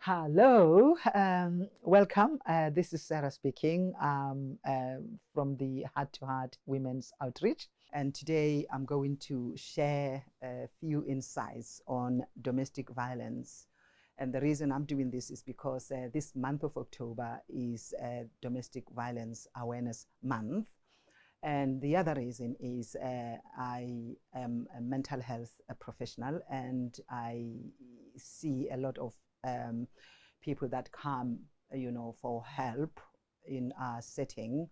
Hello, welcome. This is Sarah speaking from the Heart to Heart Women's Outreach. And today I'm going to share a few insights on domestic violence. And the reason I'm doing this is because this month of October is Domestic Violence Awareness Month. And the other reason is I am a mental health professional, and I see a lot of people that come, for help in our setting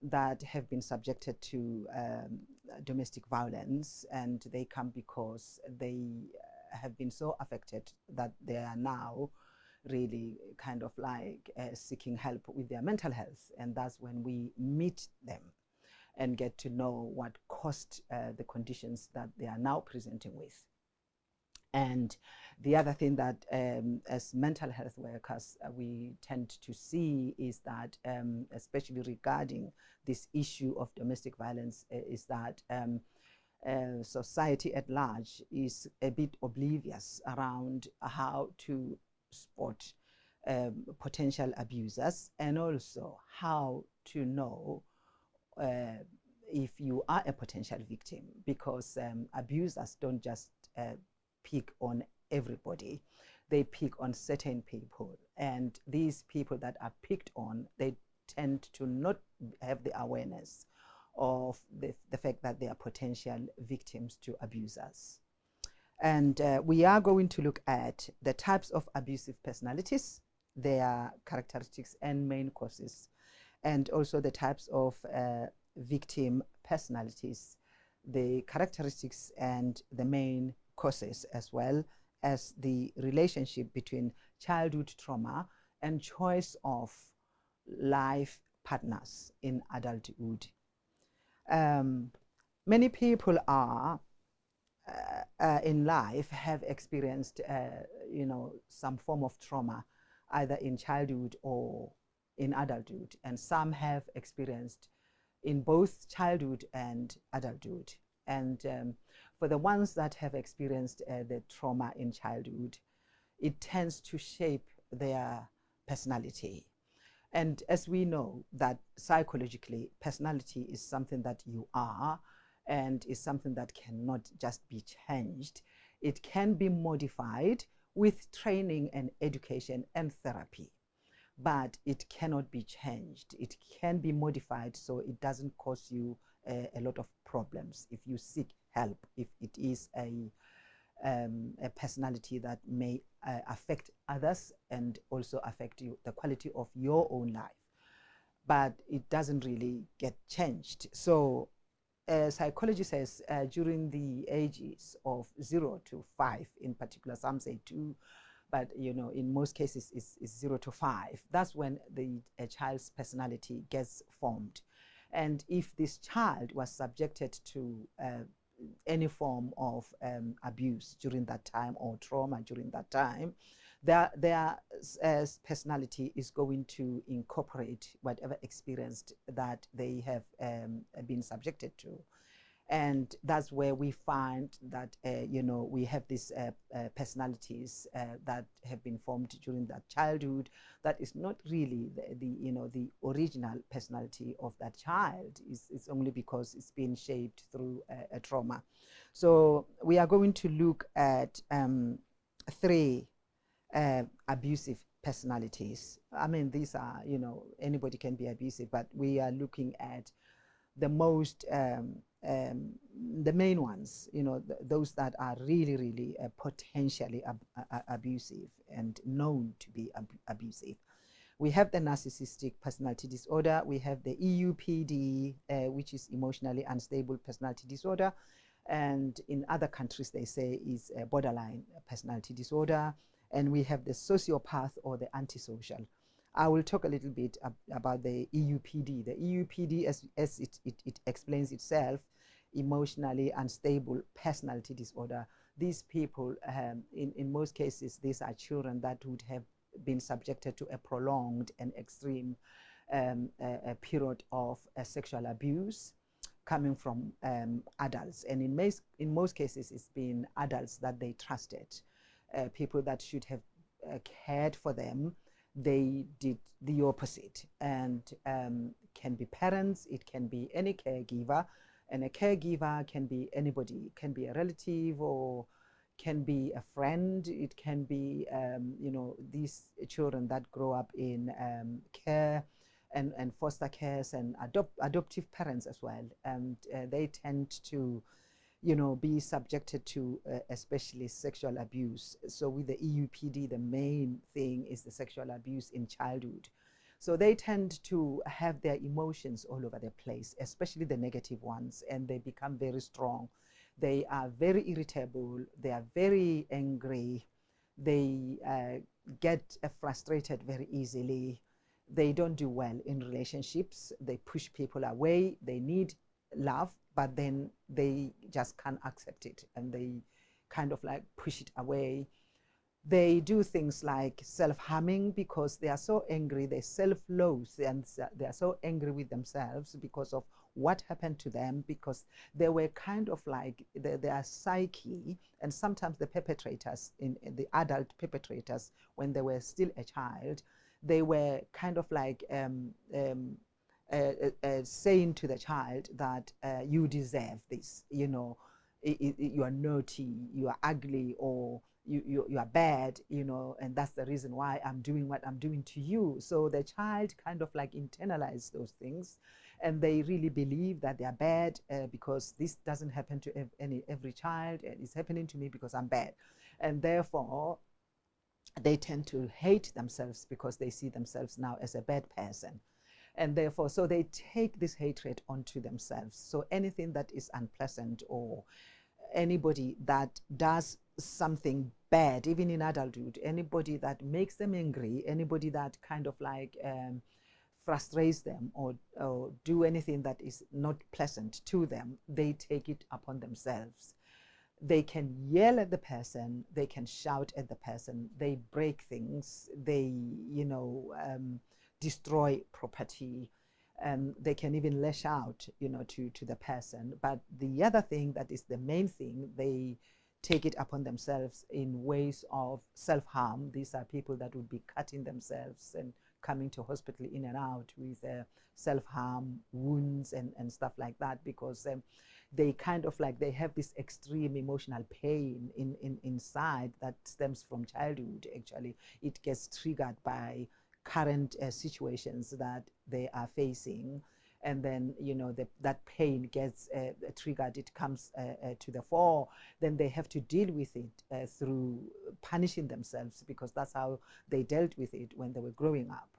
that have been subjected to domestic violence, and they come because they have been so affected that they are now really kind of like seeking help with their mental health. And that's when we meet them and get to know what caused the conditions that they are now presenting with. And the other thing that as mental health workers we tend to see is that especially regarding this issue of domestic violence is that society at large is a bit oblivious around how to spot potential abusers, and also how to know if you are a potential victim, because abusers don't just pick on everybody. They pick on certain people, and these people that are picked on, they tend to not have the awareness of the fact that they are potential victims to abusers. And we are going to look at the types of abusive personalities, their characteristics and main causes, and also the types of victim personalities, the characteristics and the main causes, as well as the relationship between childhood trauma and choice of life partners in adulthood. Many people are in life have experienced, some form of trauma, either in childhood or in adulthood, and some have experienced in both childhood and adulthood. And for the ones that have experienced the trauma in childhood, it tends to shape their personality. And as we know that psychologically, personality is something that you are, and is something that cannot just be changed. It can be modified with training and education and therapy, but it cannot be changed. It can be modified so it doesn't cause you a lot of problems if you seek help, if it is a personality that may affect others and also affect you, the quality of your own life, but it doesn't really get changed. So psychology says during the ages of 0 to 5 in particular, some say 2, but in most cases it's 0 to 5. That's when a child's personality gets formed. And if this child was subjected to any form of abuse during that time, or trauma during that time, their personality is going to incorporate whatever experience that they have been subjected to. And that's where we find that we have these personalities that have been formed during that childhood, that is not really the original personality of that child. It's only because it's been shaped through a trauma. So we are going to look at 3 abusive personalities. I mean, these are, anybody can be abusive, but we are looking at the most the main ones, those that are really, really potentially abusive and known to be abusive. We have the narcissistic personality disorder. We have the EUPD, which is emotionally unstable personality disorder, and in other countries they say is a borderline personality disorder. And we have the sociopath or the antisocial. I will talk a little bit about the EUPD. The EUPD, as it explains itself, emotionally unstable personality disorder. These people, in most cases, these are children that would have been subjected to a prolonged and extreme a period of sexual abuse coming from adults. And in most cases, it's been adults that they trusted, people that should have cared for them, they did the opposite. And can be parents, it can be any caregiver, and a caregiver can be anybody. It can be a relative, or can be a friend. It can be these children that grow up in care and foster cares, and adoptive parents as well. And they tend to be subjected to especially sexual abuse. So with the EUPD, the main thing is the sexual abuse in childhood. So they tend to have their emotions all over the place, especially the negative ones, and they become very strong. They are very irritable, they are very angry, they get frustrated very easily, they don't do well in relationships, they push people away, they need love, but then they just can't accept it, and they kind of like push it away. They do things like self-harming because they are so angry, they self-loathe, and they are so angry with themselves because of what happened to them, because they were kind of like their psyche, and sometimes the perpetrators, in the adult perpetrators, when they were still a child, they were kind of like saying to the child that you deserve this, you are naughty, you are ugly, or you are bad, and that's the reason why I'm doing what I'm doing to you. So the child kind of like internalize those things, and they really believe that they are bad because this doesn't happen to every child, and it's happening to me because I'm bad. And therefore, they tend to hate themselves because they see themselves now as a bad person. And therefore, so they take this hatred onto themselves. So anything that is unpleasant, or anybody that does something bad, even in adulthood, anybody that makes them angry, anybody that kind of like frustrates them, or do anything that is not pleasant to them, they take it upon themselves. They can yell at the person, they can shout at the person, they break things, they destroy property, and they can even lash out to the person. But the other thing that is the main thing, they take it upon themselves in ways of self-harm. These are people that would be cutting themselves and coming to hospital in and out with self-harm wounds and stuff like that, because they kind of like, they have this extreme emotional pain inside that stems from childhood. Actually, it gets triggered by current situations that they are facing, and then that pain gets triggered, it comes to the fore. Then they have to deal with it through punishing themselves, because that's how they dealt with it when they were growing up.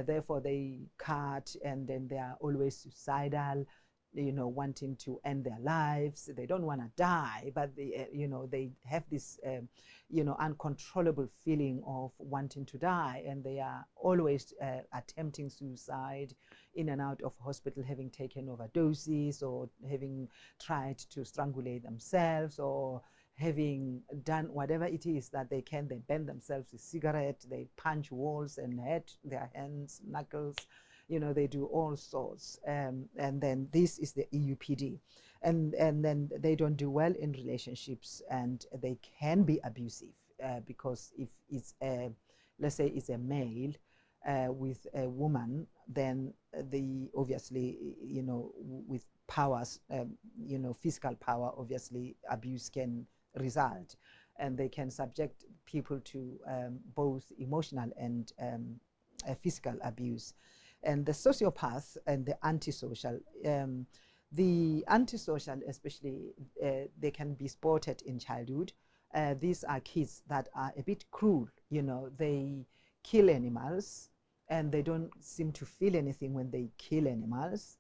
Therefore, they cut, and then they are always suicidal, wanting to end their lives. They don't want to die, but they have this uncontrollable feeling of wanting to die, and they are always attempting suicide, in and out of hospital, having taken overdoses, or having tried to strangulate themselves, or having done whatever it is that they can. They burn themselves with cigarette, they punch walls and hurt their hands, knuckles, they do all sorts. And then this is the EUPD. And then they don't do well in relationships, and they can be abusive, because if it's let's say it's a male with a woman, then the obviously with powers, physical power, obviously abuse can result, and they can subject people to both emotional and physical abuse. And the sociopath and the antisocial, the antisocial especially, they can be spotted in childhood. These are kids that are a bit cruel, they kill animals, and they don't seem to feel anything when they kill animals,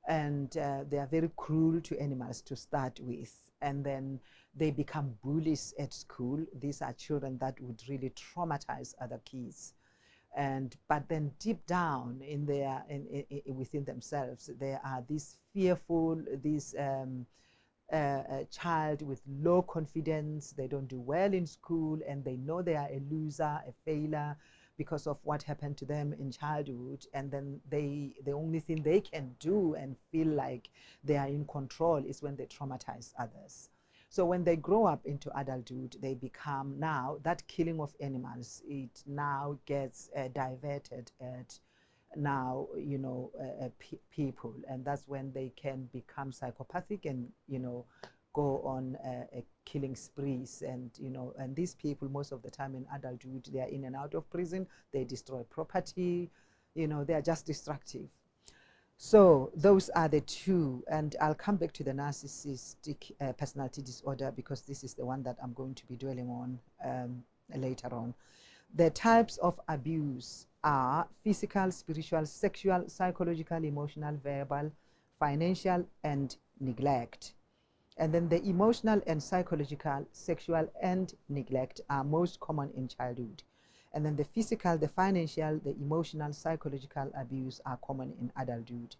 and they are very cruel to animals to start with, and then they become bullies at school. These are children that would really traumatize other kids. But then deep down in their within themselves, there are these fearful, this child with low confidence. They don't do well in school, and they know they are a loser, a failure, because of what happened to them in childhood. And then the only thing they can do and feel like they are in control is when they traumatize others. So when they grow up into adulthood, they become now, that killing of animals, it now gets diverted at now, people, and that's when they can become psychopathic and, go on killing sprees. And, and these people, most of the time in adulthood, they are in and out of prison, they destroy property, they are just destructive. So those are the two, and I'll come back to the narcissistic personality disorder, because this is the one that I'm going to be dwelling on later on. The types of abuse are physical, spiritual, sexual, psychological, emotional, verbal, financial, and neglect. And then the emotional and psychological, sexual, and neglect are most common in childhood. And then the physical, the financial, the emotional, psychological abuse are common in adulthood.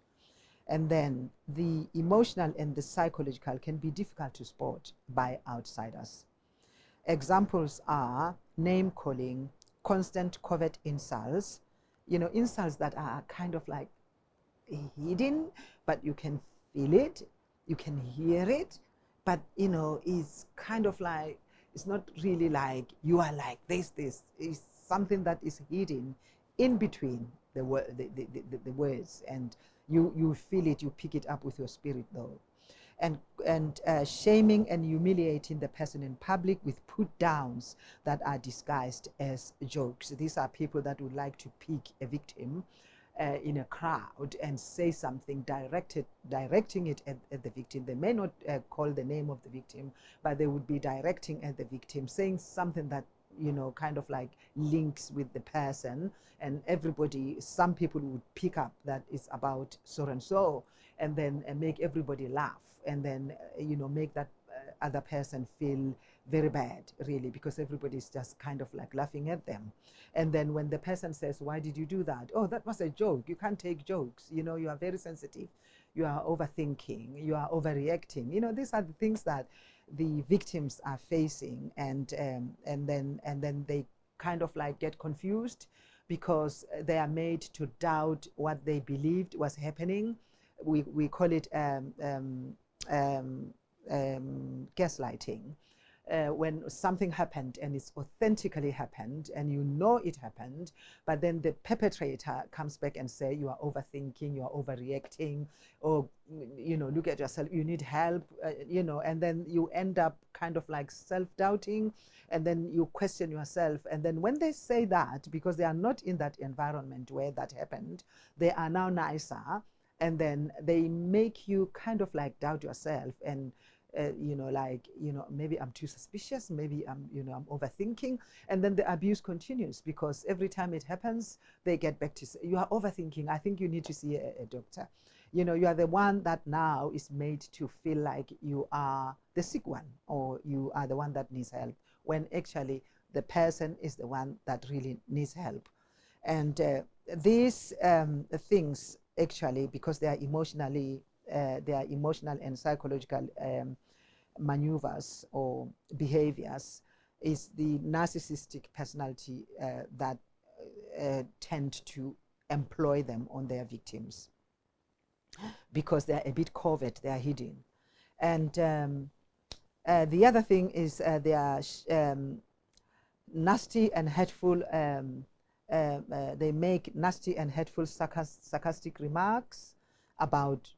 And then the emotional and the psychological can be difficult to spot by outsiders. Examples are name calling, constant covert insults, insults that are kind of like hidden, but you can feel it, you can hear it, but it's kind of like, it's not really like you are like this is something that is hidden in between the words, and you feel it, you pick it up with your spirit though. And shaming and humiliating the person in public with put downs that are disguised as jokes. These are people that would like to pick a victim in a crowd and say something, directing it at the victim. They may not call the name of the victim, but they would be directing at the victim, saying something that kind of like links with the person, and everybody, some people would pick up that it's about so and so, and then make everybody laugh, and then make that other person feel very bad, really, because everybody's just kind of like laughing at them. And then when the person says, why did you do that? Oh, that was a joke. You can't take jokes. You are very sensitive. You are overthinking. You are overreacting. These are the things that the victims are facing, and then they kind of like get confused, because they are made to doubt what they believed was happening. We call it gaslighting. When something happened and it's authentically happened and it happened, but then the perpetrator comes back and say you are overthinking, you are overreacting, or look at yourself, you need help, and then you end up kind of like self-doubting, and then you question yourself. And then when they say that, because they are not in that environment where that happened, they are now nicer, and then they make you kind of like doubt yourself, and maybe I'm too suspicious, maybe I'm overthinking. And then the abuse continues, because every time it happens, they get back to say, you are overthinking, I think you need to see a doctor. You are the one that now is made to feel like you are the sick one, or you are the one that needs help, when actually the person is the one that really needs help. And these things, actually, because they are emotional and psychological maneuvers or behaviors, is the narcissistic personality that tend to employ them on their victims, because they are a bit covert, they are hidden. And the other thing is they are nasty and hateful. They make nasty and hateful sarcastic remarks about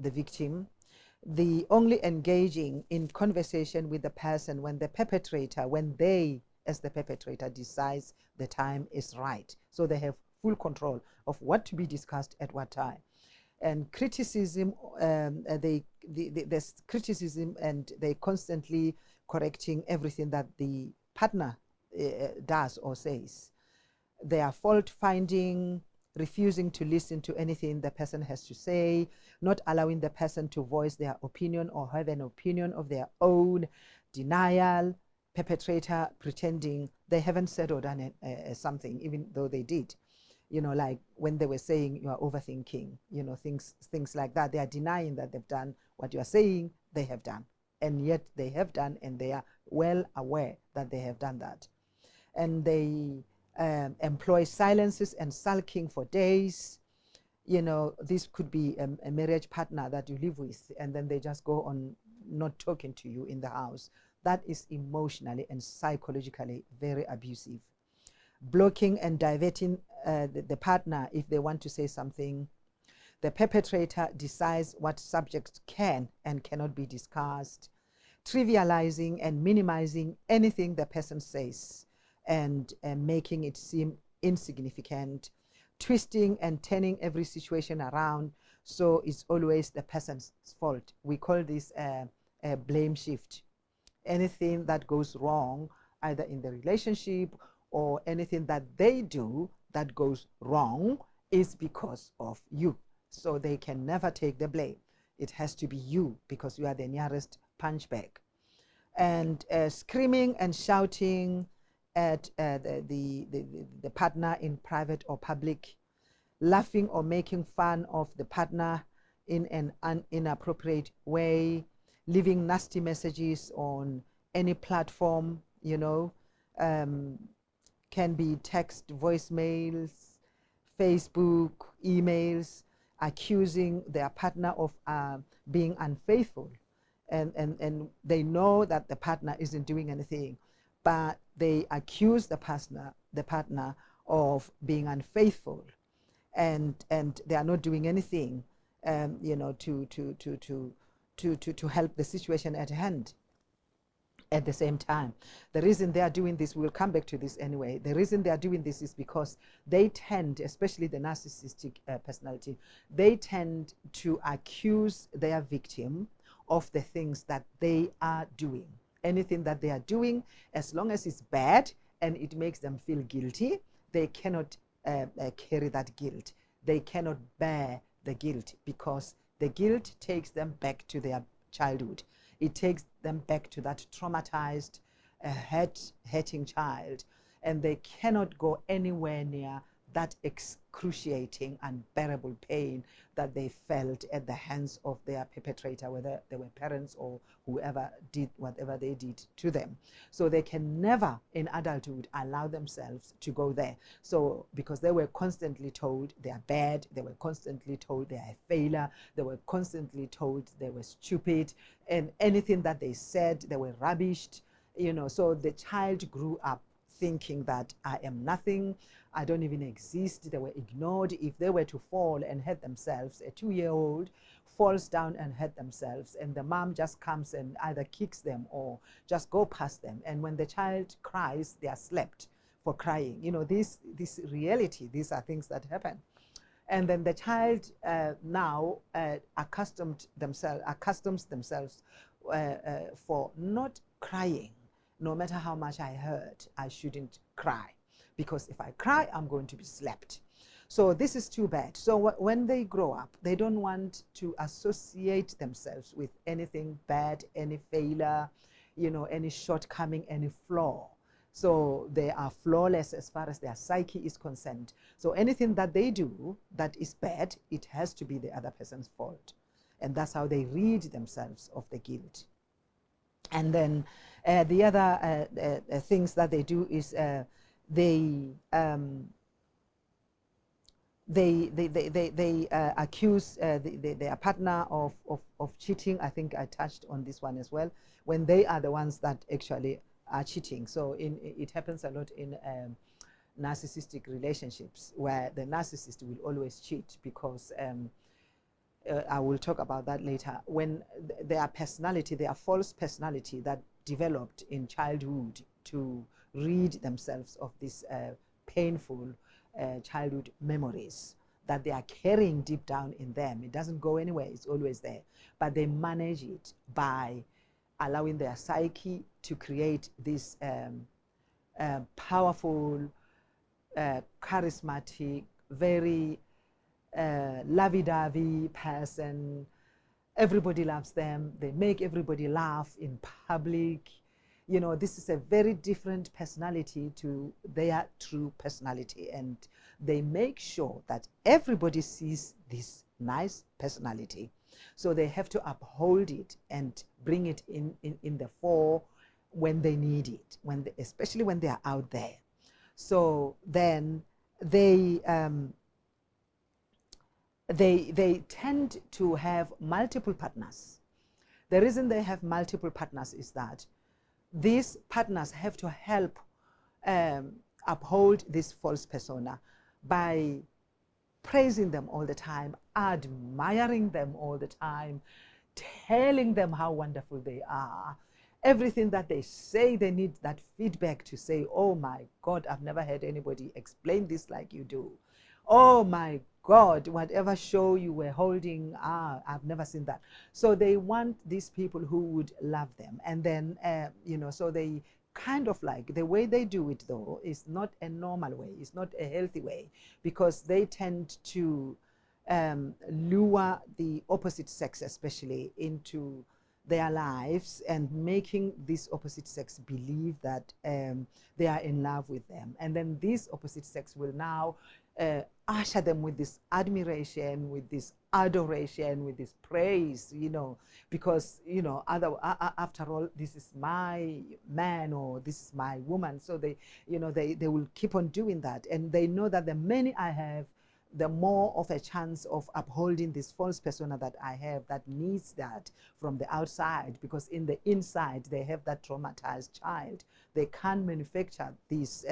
the victim. The only engaging in conversation with the person when they as the perpetrator decides the time is right. So they have full control of what to be discussed at what time. And criticism, there's criticism, and they constantly correcting everything that the partner does or says. They are fault finding, refusing to listen to anything the person has to say, not allowing the person to voice their opinion or have an opinion of their own, denial, perpetrator pretending they haven't said or done something, even though they did. Like when they were saying you are overthinking, things like that. They are denying that they've done what you are saying they have done, and yet they have done, and they are well aware that they have done that. And they employ silences and sulking for days. This could be a marriage partner that you live with, and then they just go on not talking to you in the house. That is emotionally and psychologically very abusive. Blocking and diverting the partner if they want to say something. The perpetrator decides what subjects can and cannot be discussed. Trivializing and minimizing anything the person says and making it seem insignificant. Twisting and turning every situation around so it's always the person's fault. We call this a blame shift. Anything that goes wrong, either in the relationship or anything that they do that goes wrong, is because of you. So they can never take the blame. It has to be you because you are the nearest punch bag. And screaming and shouting at the partner in private or public, laughing or making fun of the partner in an inappropriate way, leaving nasty messages on any platform, you know, can be text, voicemails, Facebook, emails, accusing their partner of being unfaithful. And they know that the partner isn't doing anything, but they accuse the partner of being unfaithful, and they are not doing anything, you know, to help the situation at hand. At the same time, the reason they are doing this, we'll come back to this anyway, the reason they are doing this is because they tend, especially the narcissistic personality, they tend to accuse their victim of the things that they are doing. Anything that they are doing, as long as it's bad and it makes them feel guilty, they cannot carry that guilt. They cannot bear the guilt because the guilt takes them back to their childhood. It takes them back to that traumatized, hurting child, and they cannot go anywhere near that excruciating, unbearable pain that they felt at the hands of their perpetrator, whether they were parents or whoever did whatever they did to them. So they can never in adulthood allow themselves to go there. So because they were constantly told they are bad, they were constantly told they are a failure, they were constantly told they were stupid, and anything that they said, they were rubbished, you know. So the child grew up thinking that I am nothing, I don't even exist. They were ignored. If they were to fall and hurt themselves, a 2-year-old falls down and hurt themselves, and the mom just comes and either kicks them or just go past them. And when the child cries, they are slapped for crying. You know, this reality, these are things that happen. And then the child now accustoms themselves for not crying. No matter how much I hurt, I shouldn't cry, because if I cry, I'm going to be slapped. So this is too bad. So when they grow up, they don't want to associate themselves with anything bad, any failure, you know, any shortcoming, any flaw. So they are flawless as far as their psyche is concerned. So anything that they do that is bad, it has to be the other person's fault. And that's how they rid themselves of the guilt. And then the other things that they do is they accuse their partner of cheating. I think I touched on this one as well, when they are the ones that actually are cheating. So it happens a lot in narcissistic relationships, where the narcissist will always cheat because I will talk about that later. When their personality, their false personality that developed in childhood to rid themselves of these painful childhood memories that they are carrying deep down in them. It doesn't go anywhere, it's always there. But they manage it by allowing their psyche to create this powerful, charismatic, very lovey-dovey person. Everybody loves them. They make everybody laugh in public. You know, this is a very different personality to their true personality, and they make sure that everybody sees this nice personality. So they have to uphold it and bring it in the fore when they need it, especially when they are out there. So then they tend to have multiple partners. The reason they have multiple partners is that these partners have to help uphold this false persona by praising them all the time, admiring them all the time, telling them how wonderful they are. Everything that they say, they need that feedback to say, oh my God, I've never heard anybody explain this like you do. Oh my God, whatever show you were holding, I've never seen that. So they want these people who would love them. And then, so they kind of like, the way they do it though is not a normal way, it's not a healthy way, because they tend to lure the opposite sex especially into their lives and making this opposite sex believe that they are in love with them. And then this opposite sex will now usher them with this admiration, with this adoration, with this praise, because, after all, this is my man or this is my woman. So they will keep on doing that. And they know that the many I have, the more of a chance of upholding this false persona that I have that needs that from the outside, because in the inside they have that traumatized child. They can't manufacture these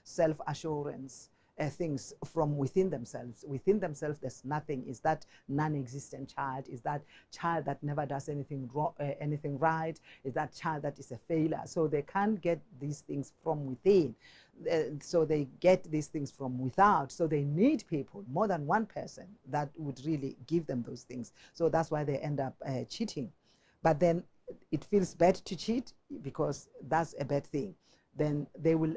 self-assurance things from within themselves. Within themselves, there's nothing. Is that non-existent child? Is that child that never does anything wrong, anything right? Is that child that is a failure? So they can't get these things from within. So they get these things from without. So they need people, more than one person, that would really give them those things. So that's why they end up cheating. But then it feels bad to cheat because that's a bad thing. Then they will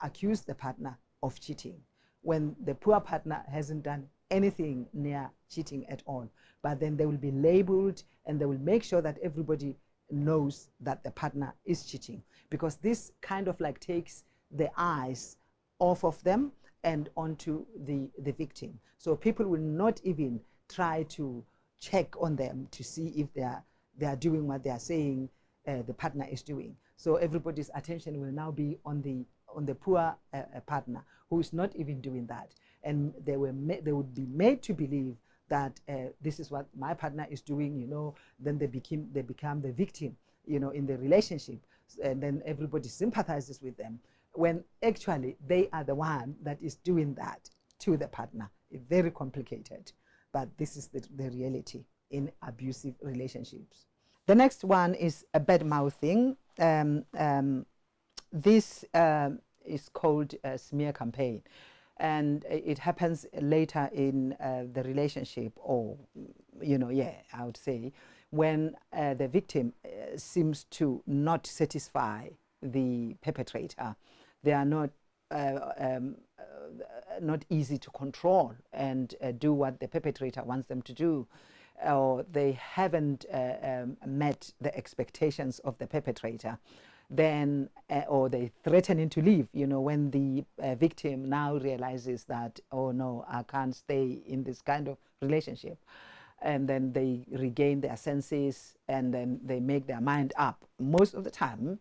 accuse the partner of cheating when the poor partner hasn't done anything near cheating at all. But then they will be labeled and they will make sure that everybody knows that the partner is cheating, because this kind of like takes the eyes off of them and onto the victim. So people will not even try to check on them to see if they are doing what they are saying the partner is doing. So everybody's attention will now be on the poor partner who is not even doing that, and they would be made to believe that this is what my partner is doing. Then they become the victim, in the relationship, and then everybody sympathizes with them, when actually they are the one that is doing that to the partner. It's very complicated, but this is the reality in abusive relationships. The next one is a bad mouthing. This is called a smear campaign, and it happens later in the relationship, or I would say when the victim seems to not satisfy the perpetrator. They are not easy to control and do what the perpetrator wants them to do, or they haven't met the expectations of the perpetrator. Then or they threatening to leave, when the victim now realizes that, oh no, I can't stay in this kind of relationship, and then they regain their senses and then they make their mind up. Most of the time,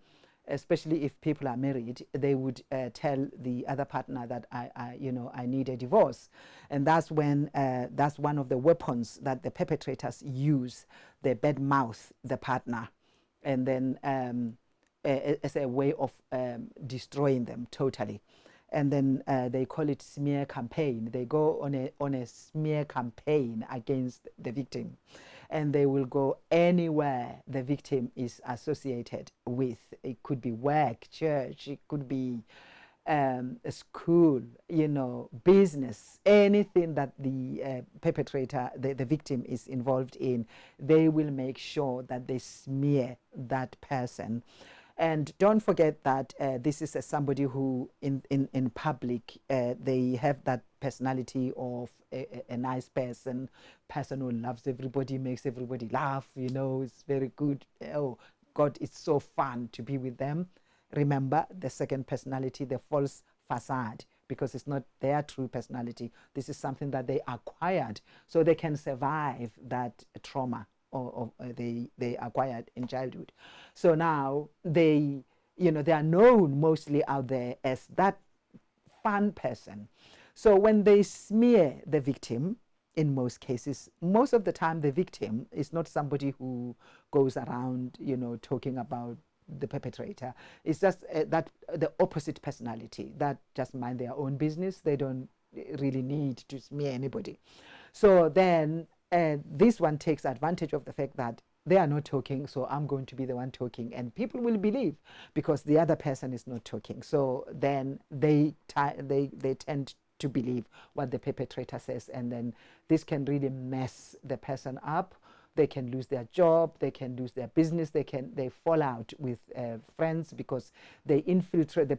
especially if people are married, they would tell the other partner that I need a divorce, and that's when that's one of the weapons that the perpetrators use. They bad mouth the partner, and then as a way of destroying them totally. And then they call it smear campaign. They go on a smear campaign against the victim, and they will go anywhere the victim is associated with. It could be work, church, it could be a school, business, anything that the perpetrator, the victim is involved in. They will make sure that they smear that person. And don't forget that this is somebody who in public, they have that personality of a nice person who loves everybody, makes everybody laugh, it's very good. Oh God, it's so fun to be with them. Remember the second personality, the false facade, because it's not their true personality. This is something that they acquired so they can survive that trauma or they acquired in childhood. So now they are known mostly out there as that fun person. So when they smear the victim, in most cases. Most of the time, the victim is not somebody who goes around, talking about the perpetrator. It's just that the opposite personality that just mind their own business. They don't really need to smear anybody. So then this one takes advantage of the fact that they are not talking, so I'm going to be the one talking, and people will believe because the other person is not talking. So then they tend to believe what the perpetrator says, and then this can really mess the person up. They can lose their job, they can lose their business, they fall out with friends because the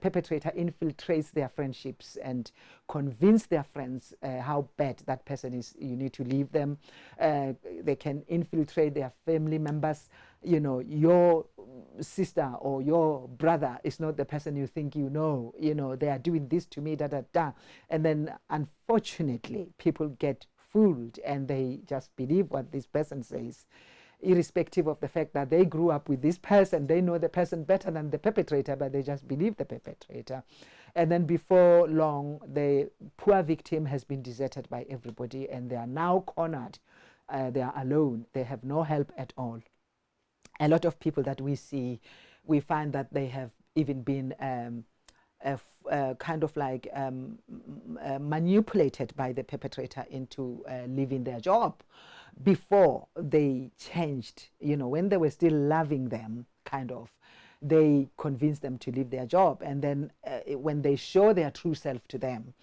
perpetrator infiltrates their friendships and convince their friends how bad that person is. You need to leave them. They can infiltrate their family members. Your sister or your brother is not the person you think you know. They are doing this to me, and then unfortunately people get fooled and they just believe what this person says, irrespective of the fact that they grew up with this person. They know the person better than the perpetrator, but they just believe the perpetrator. And then before long, the poor victim has been deserted by everybody and they are now cornered. They are alone. They have no help at all. A lot of people that we see, we find that they have even been kind of like manipulated by the perpetrator into leaving their job before they changed. When they were still loving them, kind of, they convinced them to leave their job. And then when they show their true self to them,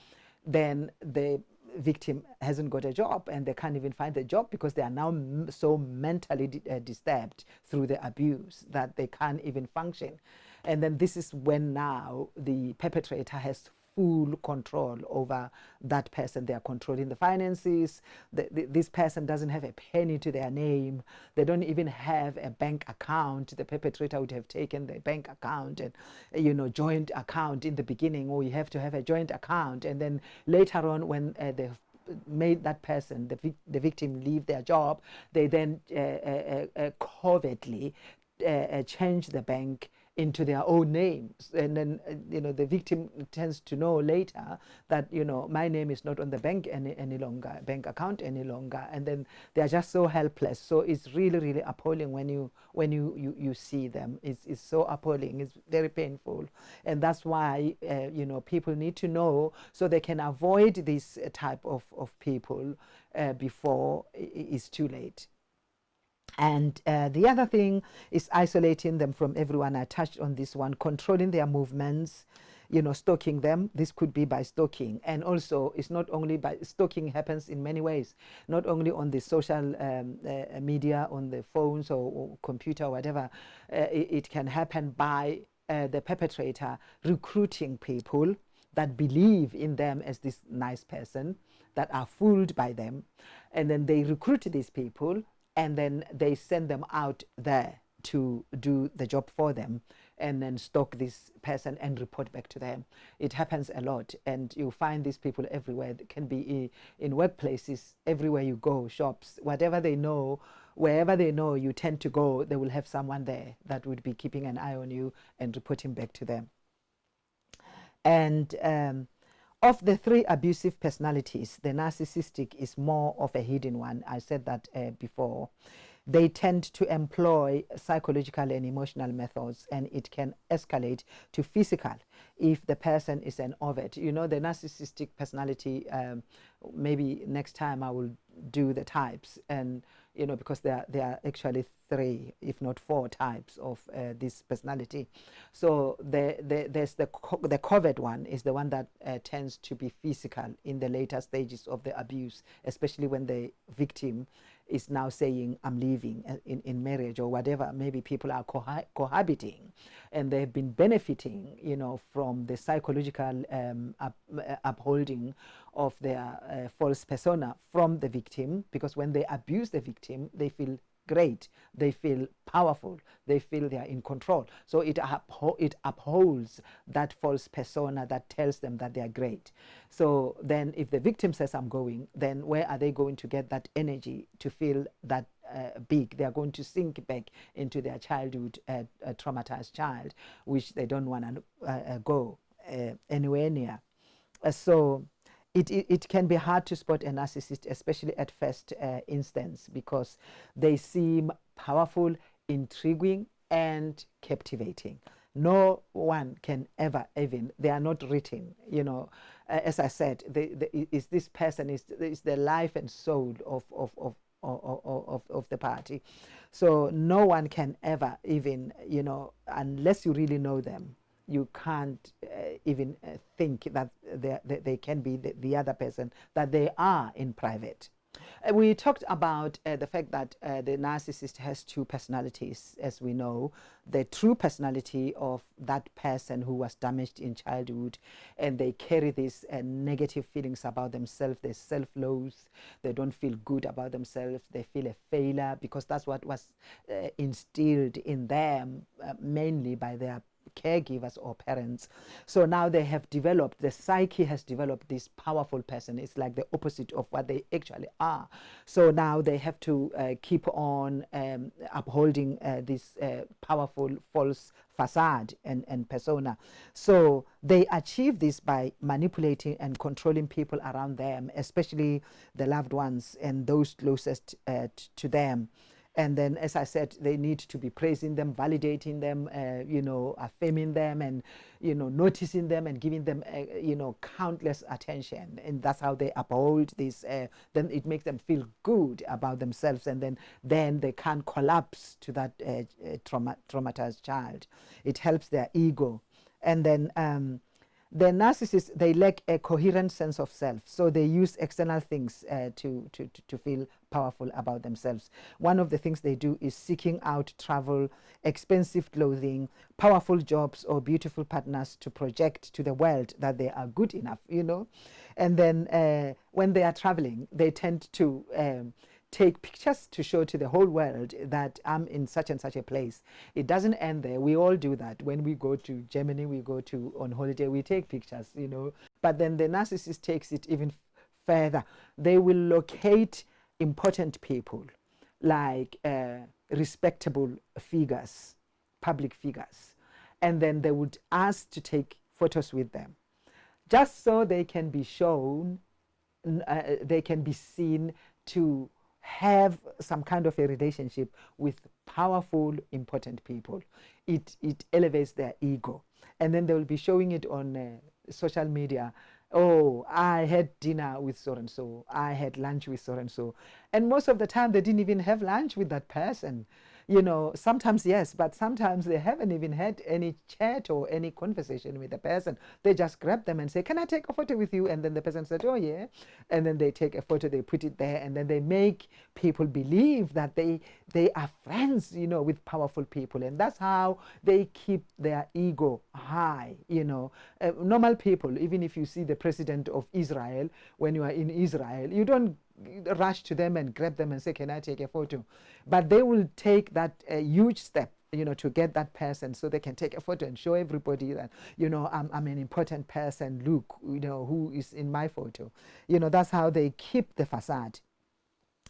then the victim hasn't got a job and they can't even find a job because they are now so mentally disturbed through the abuse that they can't even function. And then this is when now the perpetrator has full control over that person. They are controlling the finances. This person doesn't have a penny to their name. They don't even have a bank account. The perpetrator would have taken the bank account and, joint account in the beginning, or you have to have a joint account. And then later on, when they've made that person, the victim, leave their job, they then covertly change the bank into their own names. And then the victim tends to know later that my name is not on the bank any longer, bank account any longer, and then they are just so helpless. So it's really, really appalling when you see them. It's so appalling. It's very painful, and that's why people need to know so they can avoid this type of people before it's too late. And the other thing is isolating them from everyone. I touched on this one, controlling their movements, stalking them. This could be by stalking. And also, it's not only by stalking, happens in many ways, not only on the social media, on the phones or computer or whatever. It can happen by the perpetrator recruiting people that believe in them as this nice person, that are fooled by them. And then they recruit these people, and then they send them out there to do the job for them, and then stalk this person and report back to them. It happens a lot, and you find these people everywhere. It can be in workplaces, everywhere you go, shops, whatever they know, wherever they know you tend to go, they will have someone there that would be keeping an eye on you and reporting back to them. And of the three abusive personalities, the narcissistic is more of a hidden one. I said that before. They tend to employ psychological and emotional methods, and it can escalate to physical if the person is an overt. The narcissistic personality, maybe next time I will do the types, and because there are actually 3, if not 4 types of this personality. So there's the covert one is the one that tends to be physical in the later stages of the abuse, especially when the victim is now saying, I'm leaving in marriage or whatever. Maybe people are cohabiting and they've been benefiting, from the psychological upholding of their false persona from the victim, because when they abuse the victim, they feel great, they feel powerful, they feel they are in control. So it upholds that false persona that tells them that they are great. So then if the victim says, I'm going, then where are they going to get that energy to feel that big? They are going to sink back into their childhood, a traumatized child, which they don't want to go anywhere near. So it can be hard to spot a narcissist, especially at first instance, because they seem powerful, intriguing, and captivating. No one can ever even, they are not written, you know. As I said, is this person is the life and soul of the party. So no one can ever even, you know, unless you really know them, you can't even think that they can be the other person that they are in private. We talked about the fact that the narcissist has two personalities, as we know. The true personality of that person who was damaged in childhood, and they carry these negative feelings about themselves. They self-loathe, they don't feel good about themselves, they feel a failure, because that's what was instilled in them mainly by their caregivers or parents. So now they have developed, the psyche has developed this powerful person. It's like the opposite of what they actually are. So now they have to keep on upholding this powerful false facade and persona. So they achieve this by manipulating and controlling people around them, especially the loved ones and those closest to them. And then, as I said, they need to be praising them, validating them, you know, affirming them, and, you know, noticing them and giving them, you know, countless attention. And that's how they uphold this. Then it makes them feel good about themselves, and then they can't collapse to that traumatized child. It helps their ego. And then the narcissists, they lack a coherent sense of self, so they use external things to feel powerful about themselves. One of the things they do is seeking out travel, expensive clothing, powerful jobs, or beautiful partners to project to the world that they are good enough, you know. And then when they are traveling, they tend to take pictures to show to the whole world that I'm in such and such a place. It doesn't end there. We all do that. When we go to Germany, we go to on holiday, we take pictures, you know. But then the narcissist takes it even further. They will locate important people, like respectable figures, public figures, and then they would ask to take photos with them, just so they can be shown, they can be seen to have some kind of a relationship with powerful, important people. It elevates their ego, and then they will be showing it on social media. Oh, I had dinner with so and so, I had lunch with so and so, and most of the time they didn't even have lunch with that person. You know, sometimes yes, but sometimes they haven't even had any chat or any conversation with the person. They just grab them and say, can I take a photo with you? And then the person said, oh yeah. And then they take a photo, they put it there, and then they make people believe that they are friends, you know, with powerful people. And that's how they keep their ego high, you know. Normal people, even if you see the president of Israel, when you are in Israel, you don't rush to them and grab them and say, can I take a photo? But they will take that huge step, you know, to get that person so they can take a photo and show everybody that, you know, I'm an important person, look, you know, who is in my photo. You know, that's how they keep the facade.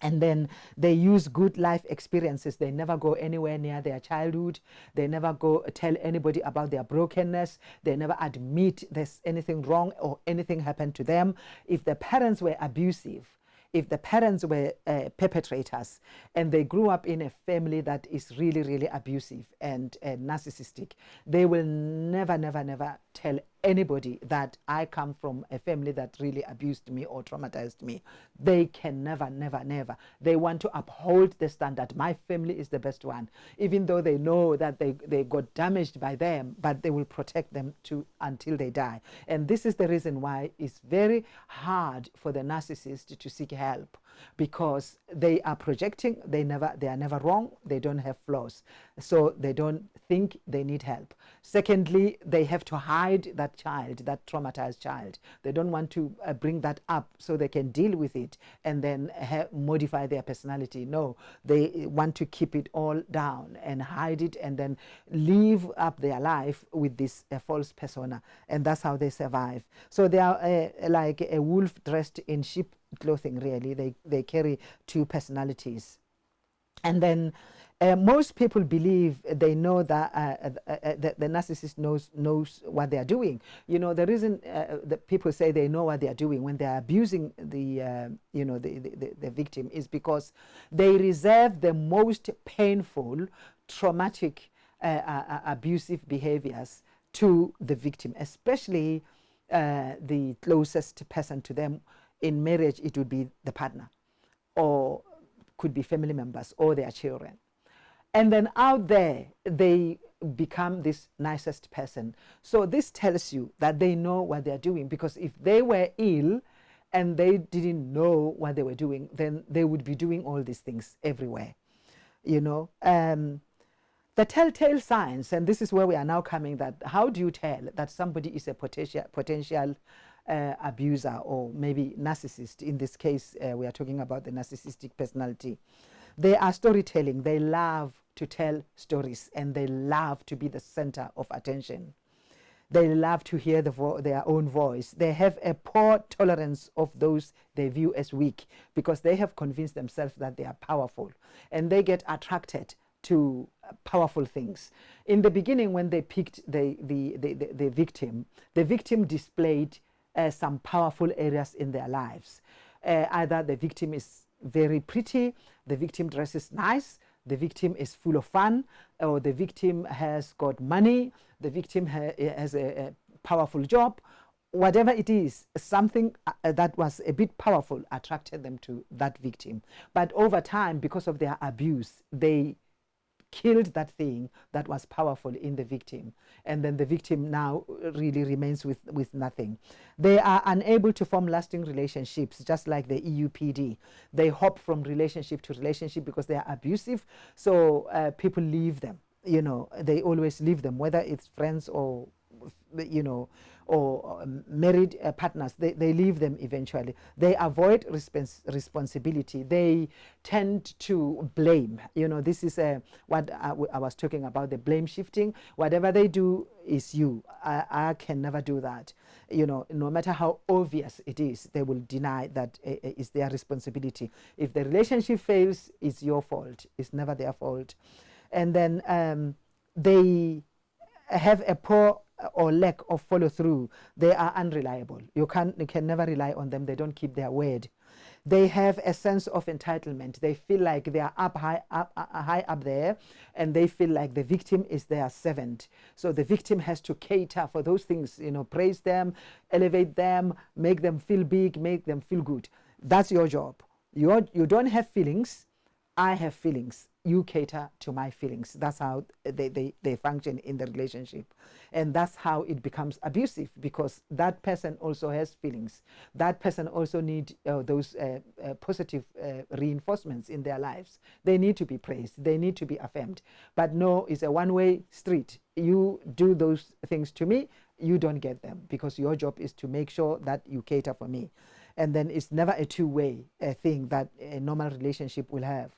And then they use good life experiences. They never go anywhere near their childhood. They never go tell anybody about their brokenness. They never admit there's anything wrong or anything happened to them. If the parents were abusive, if the parents were perpetrators, and they grew up in a family that is really, really abusive and narcissistic, they will never, never, never tell anybody that I come from a family that really abused me or traumatized me. They can never, never, never. They want to uphold the standard. My family is the best one, even though they know that they got damaged by them, but they will protect them until they die. And this is the reason why it's very hard for the narcissist to seek help, because they are projecting. They are never wrong. They don't have flaws, so they don't think they need help. Secondly, they have to hide that child, that traumatized child. They don't want to bring that up so they can deal with it and then modify their personality. No, they want to keep it all down and hide it, and then live up their life with this false persona, and that's how they survive. So they are like a wolf dressed in sheep clothing. Really, they carry two personalities. And then Most people believe they know that the narcissist knows what they are doing. The reason that people say they know what they are doing when they are abusing the victim is because they reserve the most painful, traumatic, abusive behaviors to the victim, especially the closest person to them. In marriage, it would be the partner, or could be family members or their children. And then out there, they become this nicest person. So this tells you that they know what they're doing, because if they were ill and they didn't know what they were doing, then they would be doing all these things everywhere. The telltale signs, and this is where we are now coming, that how do you tell that somebody is a potential abuser, or maybe narcissist? In this case, we are talking about the narcissistic personality. They are storytelling. They love to tell stories, and they love to be the center of attention. They love to hear their own voice. They have a poor tolerance of those they view as weak, because they have convinced themselves that they are powerful, and they get attracted to powerful things. In the beginning, when they picked the victim displayed some powerful areas in their lives. Either the victim is very pretty, the victim dresses nice, the victim is full of fun, or the victim has got money, the victim has a powerful job. Whatever it is, something that was a bit powerful attracted them to that victim. But over time, because of their abuse, they killed that thing that was powerful in the victim, and then the victim now really remains with nothing. They are unable to form lasting relationships, just like the EUPD. They hop from relationship to relationship because they are abusive, so people leave them. They always leave them, whether it's friends or married partners. They leave them eventually. They avoid responsibility. They tend to blame. This is what I was talking about, the blame shifting. Whatever they do is you. I can never do that. No matter how obvious it is, they will deny that it's their responsibility. If the relationship fails, it's your fault. It's never their fault. And then they have a poor or lack of follow through. They are unreliable. You can never rely on them. They don't keep their word. They have a sense of entitlement. They feel like they are high up there, and they feel like the victim is their servant. So the victim has to cater for those things, praise them, elevate them, make them feel big, make them feel good. That's your job. You don't have feelings. I have feelings. You cater to my feelings. That's how they function in the relationship. And that's how it becomes abusive, because that person also has feelings. That person also needs those positive reinforcements in their lives. They need to be praised. They need to be affirmed. But no, it's a one-way street. You do those things to me, you don't get them, because your job is to make sure that you cater for me. And then it's never a two-way thing that a normal relationship will have.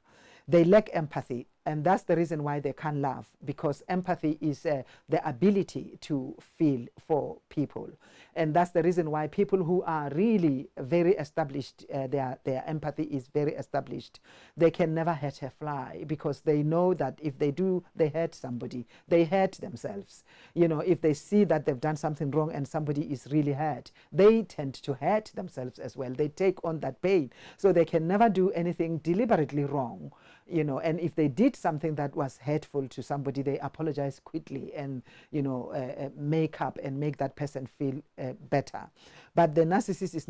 They lack empathy, and that's the reason why they can't love, because empathy is the ability to feel for people. And that's the reason why people who are really very established, their empathy is very established. They can never hurt a fly, because they know that if they do, they hurt somebody. They hurt themselves. If they see that they've done something wrong and somebody is really hurt, they tend to hurt themselves as well. They take on that pain. So they can never do anything deliberately wrong. And if they did something that was hurtful to somebody, they apologize quickly and, make up and make that person feel better. But the narcissist is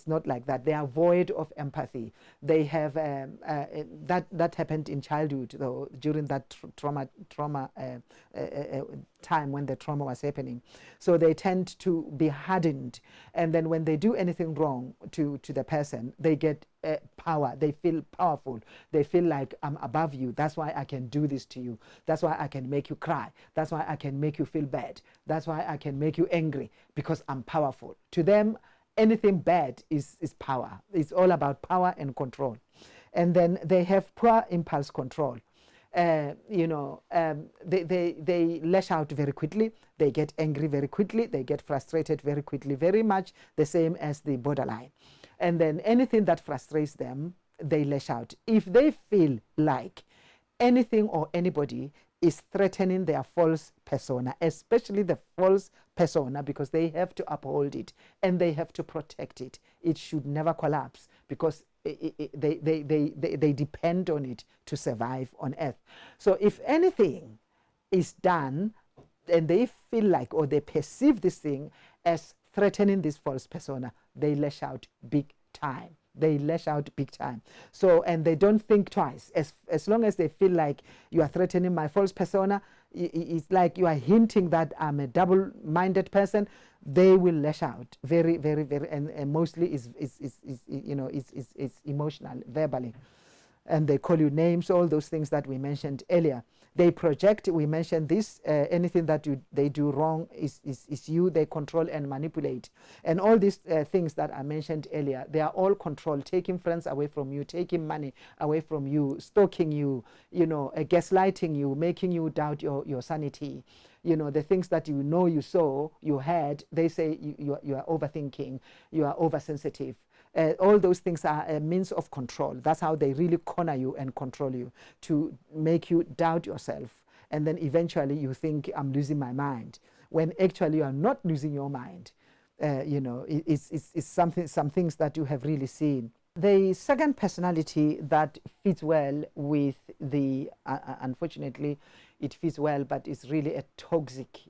not like that. They are void of empathy. They have that happened in childhood, though, during that trauma time when the trauma was happening. So they tend to be hardened, and then when they do anything wrong to the person, they get power. They feel powerful. They feel like, I'm above you. That's why I can do this to you. That's why I can make you cry. That's why I can make you feel bad. That's why I can make you angry, because I'm powerful. To them, anything bad is power. It's all about power and control. And then they have poor impulse control. They lash out very quickly. They get angry very quickly. They get frustrated very quickly, very much the same as the borderline. And then anything that frustrates them, they lash out. If they feel like anything or anybody is threatening their false persona, especially the false persona, because they have to uphold it and they have to protect it. It should never collapse because they depend on it to survive on earth. So if anything is done and they feel like, or they perceive this thing as threatening this false persona, they lash out big time. They lash out big time. So, and they don't think twice. As long as they feel like you are threatening my false persona, it's like you are hinting that I'm a double-minded person, they will lash out very, very, very, and mostly is emotional, verbally. And they call you names, all those things that we mentioned earlier. They project, we mentioned this, anything that they do wrong is you, they control and manipulate. And all these things that I mentioned earlier, they are all control, taking friends away from you, taking money away from you, stalking you, gaslighting you, making you doubt your sanity. The things that you saw, you had, they say you are overthinking, you are oversensitive. All those things are a means of control. That's how they really corner you and control you, to make you doubt yourself. And then eventually you think, I'm losing my mind, when actually you are not losing your mind. It's some things that you have really seen. The second personality that fits well with the, unfortunately, it fits well, but it's really a toxic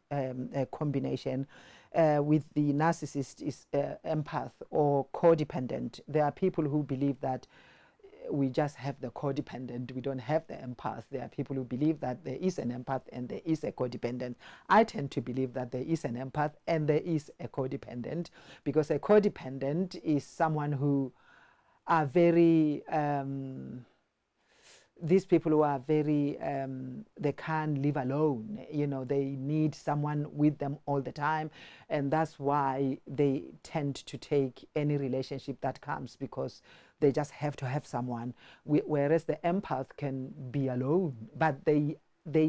combination with the narcissist is empath or codependent. There are people who believe that we just have the codependent, we don't have the empath. There are people who believe that there is an empath and there is a codependent. I tend to believe that there is an empath and there is a codependent, because a codependent is someone who are very these people who are very they can't live alone. They need someone with them all the time, and that's why they tend to take any relationship that comes, because they just have to have someone. Whereas the empath can be alone, but they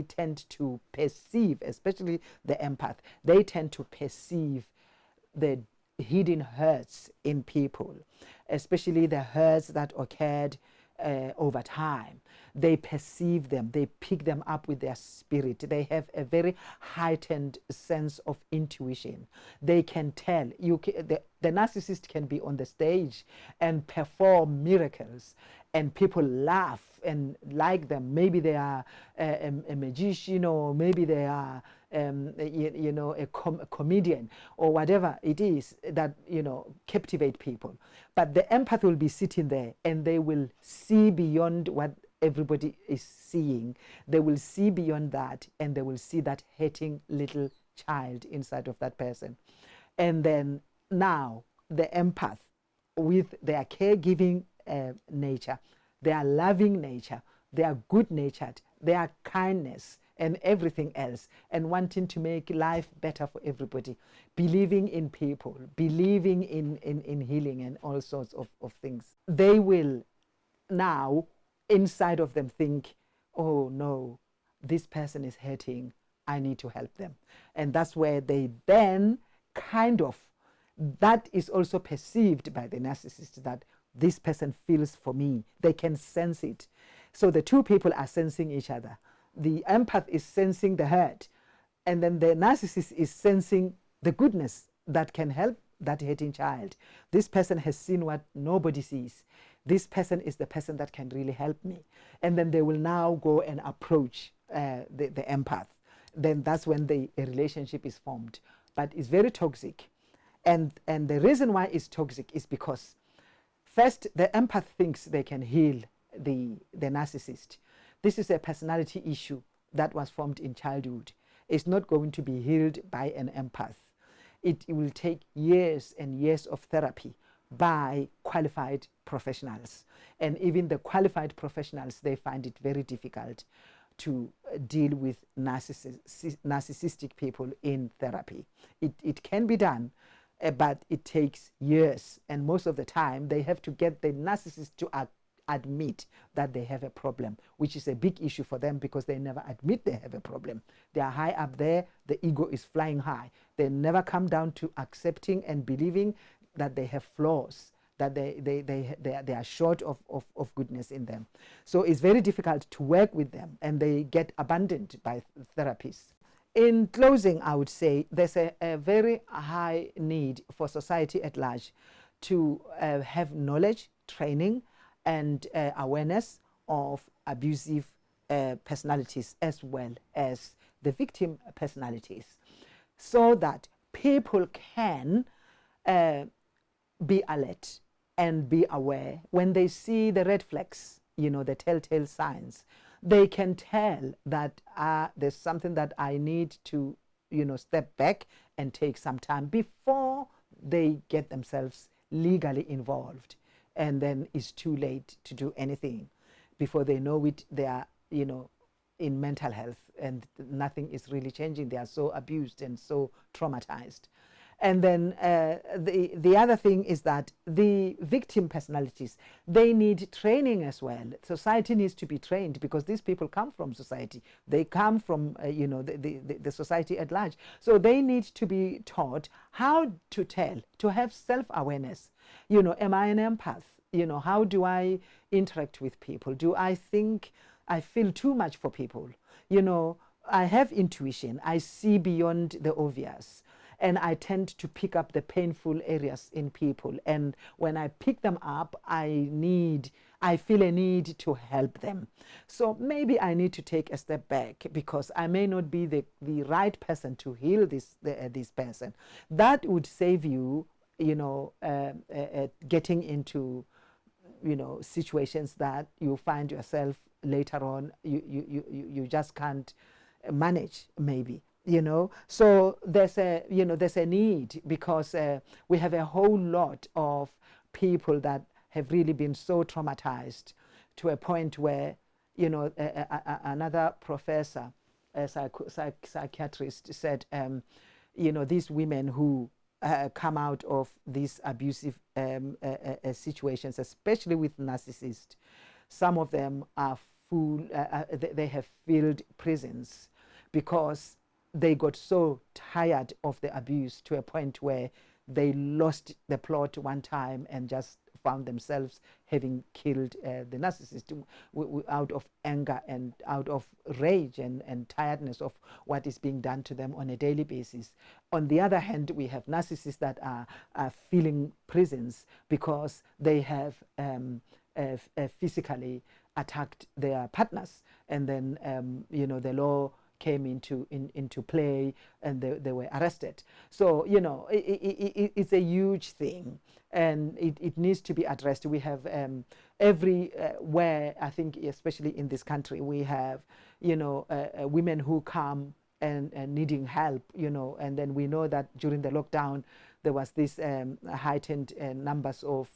tend to perceive, especially the empath, they tend to perceive the hidden hurts in people, especially the hurts that occurred over time. They perceive them, they pick them up with their spirit. They have a very heightened sense of intuition. They can tell. The narcissist can be on the stage and perform miracles, and people laugh and like them. Maybe they are a magician, or maybe they are a comedian, or whatever it is that captivate people. But the empath will be sitting there and they will see beyond what everybody is seeing. They will see beyond that, and they will see that hating little child inside of that person. And then now the empath, with their caregiving nature, their loving nature, their good natured, their kindness, and everything else, and wanting to make life better for everybody, believing in people, believing in healing and all sorts of things, they will now inside of them think, oh no, this person is hurting, I need to help them. And that's where they then that is also perceived by the narcissist, that this person feels for me. They can sense it. So the two people are sensing each other. The empath is sensing the hurt, and then the narcissist is sensing the goodness that can help that hurting child. This person has seen what nobody sees. This person is the person that can really help me. And then they will now go and approach the empath. Then that's when a relationship is formed. But it's very toxic. And the reason why it's toxic is because, first, the empath thinks they can heal the narcissist. This is a personality issue that was formed in childhood. It's not going to be healed by an empath. It will take years and years of therapy by qualified professionals. And even the qualified professionals, they find it very difficult to deal with narcissistic people in therapy. It can be done, but it takes years. And most of the time, they have to get the narcissist to admit that they have a problem, which is a big issue for them, because they never admit they have a problem. They are high up there, the ego is flying high. They never come down to accepting and believing that they have flaws. that they are short of goodness in them. So it's very difficult to work with them, and they get abandoned by therapists. In closing, I would say there's a very high need for society at large to have knowledge, training, and awareness of abusive personalities as well as the victim personalities, so that people can be alert and be aware when they see the red flags, the telltale signs. They can tell that there's something that I need to, step back and take some time before they get themselves legally involved. And then it's too late to do anything. Before they know it, they are, in mental health, and nothing is really changing. They are so abused and so traumatized. And then the other thing is that the victim personalities, they need training as well. Society needs to be trained, because these people come from society. They come from the society at large. So they need to be taught how to tell, to have self-awareness. Am I an empath? How do I interact with people? Do I think I feel too much for people? I have intuition. I see beyond the obvious. And I tend to pick up the painful areas in people. And when I pick them up, I feel a need to help them. So maybe I need to take a step back, because I may not be the right person to heal this person. That would save you, getting into, situations that you find yourself later on, you just can't manage, maybe. So there's a need, because we have a whole lot of people that have really been so traumatized to a point where, another professor, a psychiatrist, said, these women who come out of these abusive situations, especially with narcissists, some of them are full, they have filled prisons, because they got so tired of the abuse to a point where they lost the plot one time and just found themselves having killed the narcissist out of anger and out of rage and tiredness of what is being done to them on a daily basis. On the other hand, we have narcissists that are filling prisons because they have physically attacked their partners, and then the law came into play, and they were arrested. So it's a huge thing, and it needs to be addressed. We have everywhere, I think, especially in this country, we have women who come and needing help, and then we know that during the lockdown there was this heightened numbers of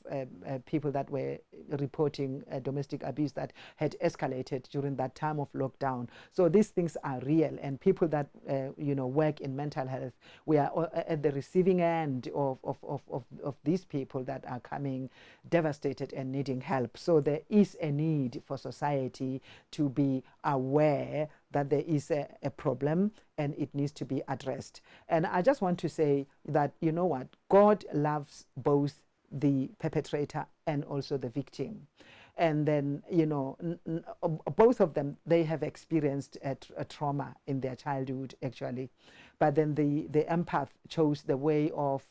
people that were reporting domestic abuse that had escalated during that time of lockdown. So these things are real, and people that work in mental health, we are at the receiving end of these people that are coming devastated and needing help. So there is a need for society to be aware that there is a problem and it needs to be addressed. And I just want to say that, God loves both the perpetrator and also the victim. And then, both of them, they have experienced a trauma in their childhood, actually. But then the empath chose the way of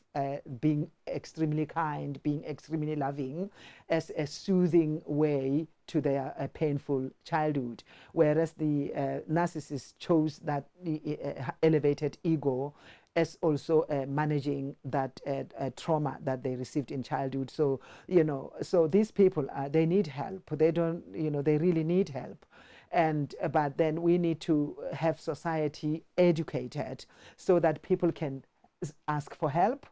being extremely kind, being extremely loving, as a soothing way to their painful childhood. Whereas the narcissist chose that elevated ego as also managing that trauma that they received in childhood. So, so these people, they need help. They don't, they really need help. And but then we need to have society educated so that people can ask for help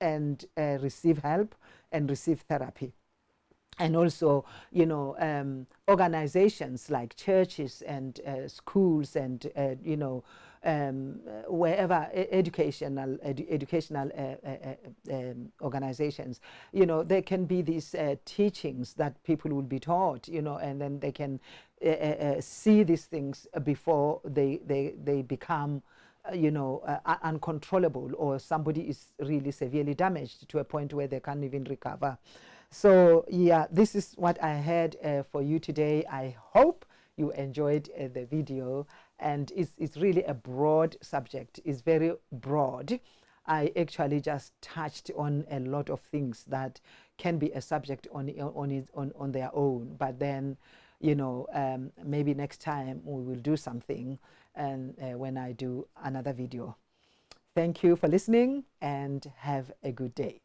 and receive help and receive therapy. And also, organizations like churches and schools and, wherever educational organizations, there can be these teachings that people will be taught, and then they can see these things before they become uncontrollable, or somebody is really severely damaged to a point where they can't even recover. So yeah, this is what I had for you today. I hope you enjoyed the video, and it's really a broad subject. It's very broad. I actually just touched on a lot of things that can be a subject on their own, but then, you know, maybe next time we will do something, and when I do another video. Thank you for listening, and have a good day.